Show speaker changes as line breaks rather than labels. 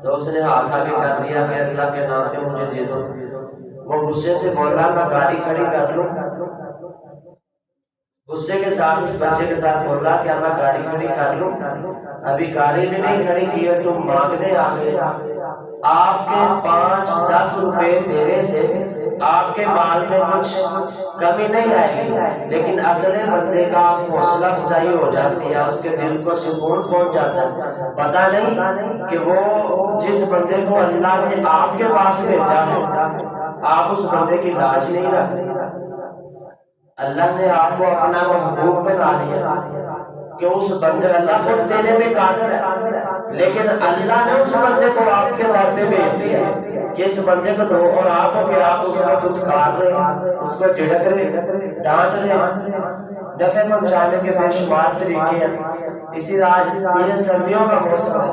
تو اس نے ہاتھ آگے کر دیا کہ اللہ کے نام پہ مجھے دے دو۔ وہ غصے سے بولا میں گاڑی کھڑی کر لوں؟ غصے کے ساتھ اس بچے کے ساتھ بولا کیا میں گاڑی کھڑی کر لوں؟ ابھی گاڑی بھی نہیں کھڑی کی ہے تم مانگنے آ گئے۔ آپ کے 5-10 روپے دینے سے آپ کے مال میں کچھ کمی نہیں آئے گی، لیکن اگلے بندے کا حوصلہ افزائی ہو جاتی ہے، اس کے دل کو سکون پہنچ جاتا ہے۔ پتہ نہیں کہ وہ جس بندے کو اللہ نے آپ کے پاس بھیجا ہے آپ اس بندے کی لاج نہیں رکھتے۔ اللہ نے آپ کو اپنا محبوب بنا لیا کہ اس بندے، اللہ خود دینے میں قادر ہے، لیکن اللہ نے اس بندے کو آپ کے در پہ بھیج دیا کہ اس بندے کو دو، اور آپ ہو کہ آپ اس کو دھتکار رہے، اس کو جھڑک رہے، ڈانٹ رہے۔ نفع پہنچانے کے بے شمار طریقے ہیں۔ اسی آج یہ سردیوں کا موسم ہے،